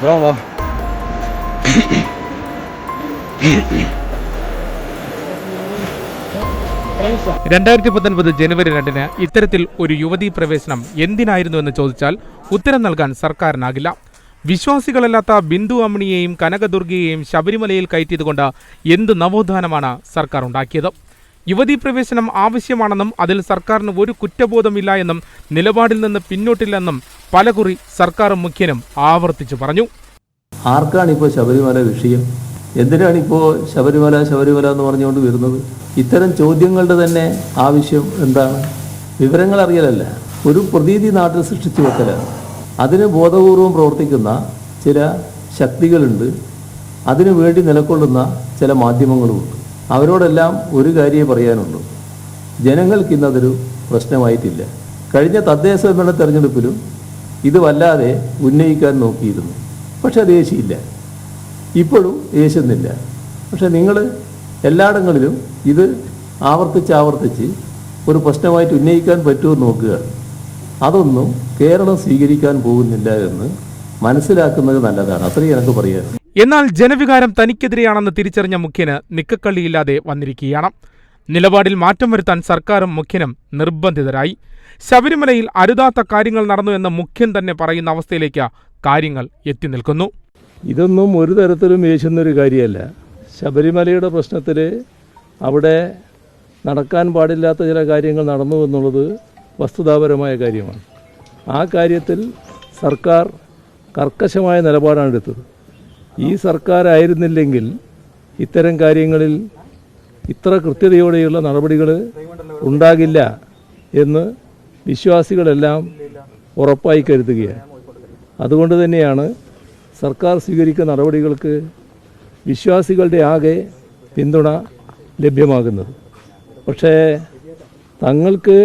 Bravo. 2019 ജനുവരി 2-ന് ഇത്തരത്തിൽ ഒരു യുവതീ പ്രവേശനം എന്തിനായിരുന്നുവെന്ന് ചോദിച്ചാൽ ഉത്തരം നൽകാൻ സർക്കാരിനാകില്ല. വിശ്വാസികളല്ലാത്ത ബിന്ദു അമ്മിണിയെയും കനകദുർഗയെയും ശബരിമലയിൽ കയറ്റിയതുകൊണ്ട് എന്ത് നവോത്ഥാനമാണ് സർക്കാർ ഉണ്ടാക്കിയത്? യുവതീ പ്രവേശനം ആവശ്യമാണെന്നും അതിൽ സർക്കാരിന് ഒരു കുറ്റബോധമില്ല എന്നും നിലപാടിൽ നിന്ന് പിന്നോട്ടില്ലെന്നും പലകുറി സർക്കാരും മുഖ്യനും ആവർത്തിച്ചു പറഞ്ഞു. ആർക്കാണിപ്പോൾ ശബരിമല വിഷയം? എന്തിനാണിപ്പോൾ ശബരിമല എന്ന് പറഞ്ഞുകൊണ്ട് വരുന്നത്? ഇത്തരം ചോദ്യങ്ങളുടെ തന്നെ ആവശ്യം എന്താണ്? വിവരങ്ങൾ അറിയലല്ല, ഒരു പ്രതീതി നാട്ടിൽ സൃഷ്ടിച്ചു വെക്കലാണ്. അതിന് ബോധപൂർവം പ്രവർത്തിക്കുന്ന ചില ശക്തികളുണ്ട്, അതിനു വേണ്ടി നിലകൊള്ളുന്ന ചില മാധ്യമങ്ങളുമുണ്ട്. അവരോടെല്ലാം ഒരു കാര്യമേ പറയാനുള്ളൂ, ജനങ്ങൾക്ക് ഇന്നതൊരു പ്രശ്നമായിട്ടില്ല. കഴിഞ്ഞ തദ്ദേശ ഭരണ തെരഞ്ഞെടുപ്പിലും ഇത് വല്ലാതെ ഉന്നയിക്കാൻ നോക്കിയിരുന്നു, പക്ഷെ അത് ഏശിയില്ല. ഇപ്പോഴും ഏശുന്നില്ല. പക്ഷെ നിങ്ങൾ എല്ലായിടങ്ങളിലും ഇത് ആവർത്തിച്ച് ഒരു പ്രശ്നമായിട്ട് ഉന്നയിക്കാൻ പറ്റുമെന്ന് നോക്കുകയാണ്. അതൊന്നും കേരളം സ്വീകരിക്കാൻ പോകുന്നില്ല എന്ന് മനസ്സിലാക്കുന്നത് നല്ലതാണ്. അത്രയും എനിക്ക് പറയാം. എന്നാൽ ജനവികാരം തനിക്കെതിരെയാണെന്ന് തിരിച്ചറിഞ്ഞ മുഖ്യന് നിക്കക്കള്ളിയില്ലാതെ വന്നിരിക്കുകയാണ്. നിലപാടിൽ മാറ്റം വരുത്താൻ സർക്കാരും മുഖ്യനും നിർബന്ധിതരായി. ശബരിമലയിൽ അരുതാത്ത കാര്യങ്ങൾ നടന്നു എന്ന് മുഖ്യൻ തന്നെ പറയുന്ന അവസ്ഥയിലേക്ക് കാര്യങ്ങൾ എത്തി നിൽക്കുന്നു. ഇതൊന്നും ഒരു തരത്തിലും യേശുന്നൊരു കാര്യമല്ല. ശബരിമലയുടെ പ്രശ്നത്തിൽ അവിടെ നടക്കാൻ പാടില്ലാത്ത ചില കാര്യങ്ങൾ നടന്നു എന്നുള്ളത് വസ്തുതാപരമായ കാര്യമാണ്. ആ കാര്യത്തിൽ സർക്കാർ കർക്കശമായ നിലപാടാണ് എടുത്തത്. ഈ സർക്കാരായിരുന്നില്ലെങ്കിൽ ഇത്തരം കാര്യങ്ങളിൽ ഇത്ര കൃത്യതയോടെയുള്ള നടപടികൾ ഉണ്ടാകില്ല എന്ന് വിശ്വാസികളെല്ലാം ഉറപ്പായി കരുതുകയാണ്. അതുകൊണ്ട് തന്നെയാണ് സർക്കാർ സ്വീകരിക്കുന്ന നടപടികൾക്ക് വിശ്വാസികളുടെ ആകെ പിന്തുണ ലഭ്യമാകുന്നത്. പക്ഷേ തങ്ങൾക്ക്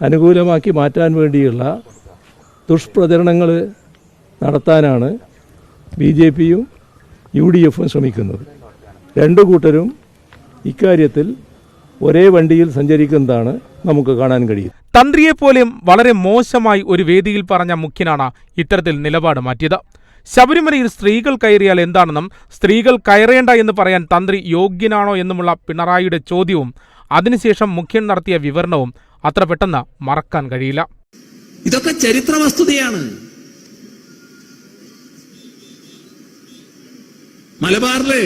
അനുകൂലമാക്കി മാറ്റാൻ വേണ്ടിയുള്ള ദുഷ്പ്രചരണങ്ങൾ നടത്താനാണ് BJPയും UDFും ശ്രമിക്കുന്നത്. രണ്ടു കൂട്ടരും ഇക്കാര്യത്തിൽ ഒരേ വണ്ടിയിൽ സഞ്ചരിക്കുന്നതാണ് നമുക്ക് കാണാൻ കഴിയും. തന്ത്രിയെപ്പോലെയും വളരെ മോശമായി ഒരു വേദിയിൽ പറഞ്ഞ മുഖ്യനാണ് ഇത്തരത്തിൽ നിലപാട് മാറ്റിയത്. ശബരിമലയിൽ സ്ത്രീകൾ കയറിയാൽ എന്താണെന്നും സ്ത്രീകൾ കയറേണ്ട എന്ന് പറയാൻ തന്ത്രി യോഗ്യനാണോ എന്നുമുള്ള പിണറായിയുടെ ചോദ്യവും അതിനുശേഷം മുഖ്യൻ നടത്തിയ വിവരണവും അത്ര പെട്ടെന്ന് മറക്കാൻ കഴിയില്ല. ഇതൊക്കെ ചരിത്ര വസ്തുതയാണ്. മലബാറില്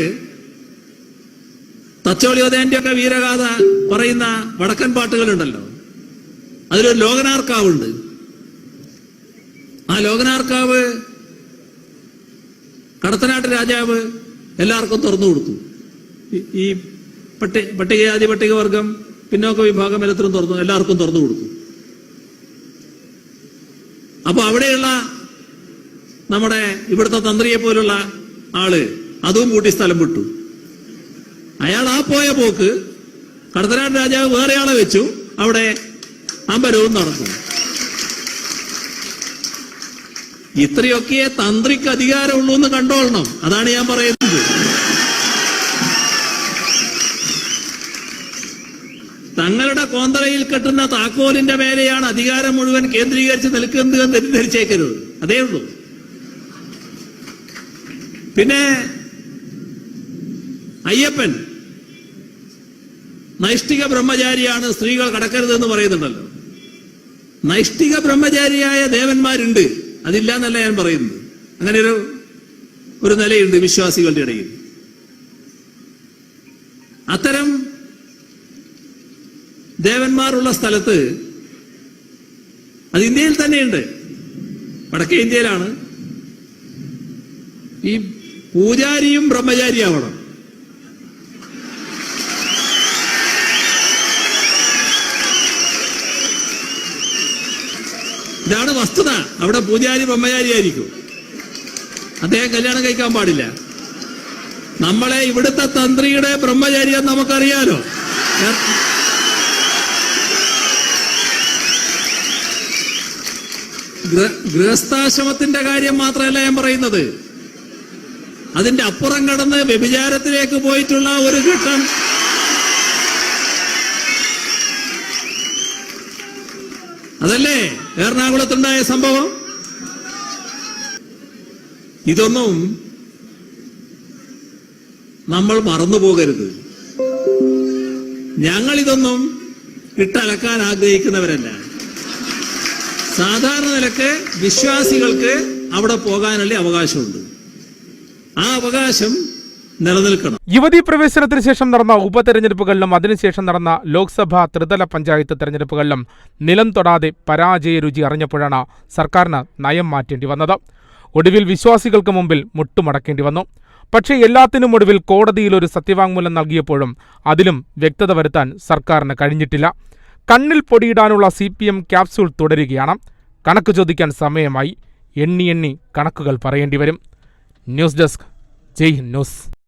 തച്ചോളിയോദയന്റെ ഒക്കെ വീരഗാഥ പറയുന്ന വടക്കൻ പാട്ടുകളുണ്ടല്ലോ, അതിലൊരു ലോകനാർക്കാവുണ്ട്. ആ ലോകനാർക്കാവ് കടത്തനാട്ട് രാജാവ് എല്ലാവർക്കും തുറന്നു കൊടുത്തു. ഈ പട്ടികജാതി പട്ടികവർഗം പിന്നോക്ക വിഭാഗം എല്ലാവർക്കും തുറന്നു കൊടുത്തു. അപ്പൊ അവിടെയുള്ള നമ്മുടെ ഇവിടുത്തെ തന്ത്രിയെ പോലുള്ള ആള് അതും കൂട്ടി സ്ഥലം വിട്ടു. അയാൾ ആ പോയ പോക്ക് കടത്തനാട് രാജാവ് വേറെ ആളെ വെച്ചു, അവിടെ അമ്പരവും നടന്നു. ഇത്രയൊക്കെ തന്ത്രിക്ക് അധികാരമുള്ളൂ എന്ന് കണ്ടോളണം. അതാണ് ഞാൻ പറയുന്നത്. തങ്ങളുടെ കോന്തറയിൽ കെട്ടുന്ന താക്കോലിന്റെ മേലെയാണ് അധികാരം മുഴുവൻ കേന്ദ്രീകരിച്ച് നിൽക്കുന്നത് എന്ന് തെറ്റിദ്ധരിച്ചേക്കരുത്. അതേ ഉള്ളൂ. പിന്നെ അയ്യപ്പൻ നൈഷ്ഠിക ബ്രഹ്മചാരിയാണ്, സ്ത്രീകൾ കടക്കരുതെന്ന് പറയുന്നുണ്ടല്ലോ. നൈഷ്ഠിക ബ്രഹ്മചാരിയായ ദേവന്മാരുണ്ട്, അതില്ല എന്നല്ല ഞാൻ പറയുന്നത്. അങ്ങനെ ഒരു നിലയുണ്ട് വിശ്വാസികളുടെ ഇടയിൽ. അത്തരം ദേവന്മാരുള്ള സ്ഥലത്ത്, അത് ഇന്ത്യയിൽ തന്നെയുണ്ട്, വടക്കേ ഇന്ത്യയിലാണ്, ഈ പൂജാരിയും ബ്രഹ്മചാരിയാവണം. ഇതാണ് വസ്തുത. അവിടെ പൂജാരി ബ്രഹ്മചാരിയായിരിക്കും, അദ്ദേഹം കല്യാണം കഴിക്കാൻ പാടില്ല. നമ്മളെ ഇവിടുത്തെ തന്ത്രിയുടെ ബ്രഹ്മചാരിയെന്ന് നമുക്കറിയാലോ. ഗൃഹസ്ഥാശ്രമത്തിന്റെ കാര്യം മാത്രമല്ല ഞാൻ പറയുന്നത്, അതിന്റെ അപ്പുറം കടന്ന് വ്യഭിചാരത്തിലേക്ക് പോയിട്ടുള്ള ഒരു ഘട്ടം അതല്ലേ എറണാകുളത്തുണ്ടായ സംഭവം. ഇതൊന്നും നമ്മൾ മറന്നുപോകരുത്. ഞങ്ങളിതൊന്നും ഇട്ടലക്കാൻ ആഗ്രഹിക്കുന്നവരല്ല. സാധാരണ നിലക്ക് വിശ്വാസികൾക്ക് അവിടെ പോകാനുള്ള അവകാശമുണ്ട്. ആ അവകാശം നിലനിൽക്കണം. യുവതീ പ്രവേശനത്തിന് ശേഷം നടന്ന ഉപതെരഞ്ഞെടുപ്പുകളിലും അതിനുശേഷം നടന്ന ലോക്സഭാ ത്രിതല പഞ്ചായത്ത് തെരഞ്ഞെടുപ്പുകളിലും നിലം തൊടാതെ പരാജയ രുചി അറിഞ്ഞപ്പോഴാണ് സർക്കാരിന് നയം മാറ്റേണ്ടി വന്നത്. ഒടുവിൽ വിശ്വാസികൾക്ക് മുമ്പിൽ മുട്ടുമടക്കേണ്ടി വന്നു. പക്ഷേ എല്ലാത്തിനും ഒടുവിൽ കോടതിയിൽ ഒരു സത്യവാങ്മൂലം നൽകിയപ്പോഴും അതിലും വ്യക്തത വരുത്താൻ സർക്കാരിന് കഴിഞ്ഞിട്ടില്ല. കണ്ണിൽ പൊടിയിടാനുള്ള CPM ക്യാപ്സ്യൂൾ തുടരുകയാണ്. കണക്ക് ചോദിക്കാൻ സമയമായി. എണ്ണി കണക്കുകൾ പറയേണ്ടി വരും. ന്യൂസ് ഡെസ്ക്, ജയ് ഹിന്ദ് ന്യൂസ്.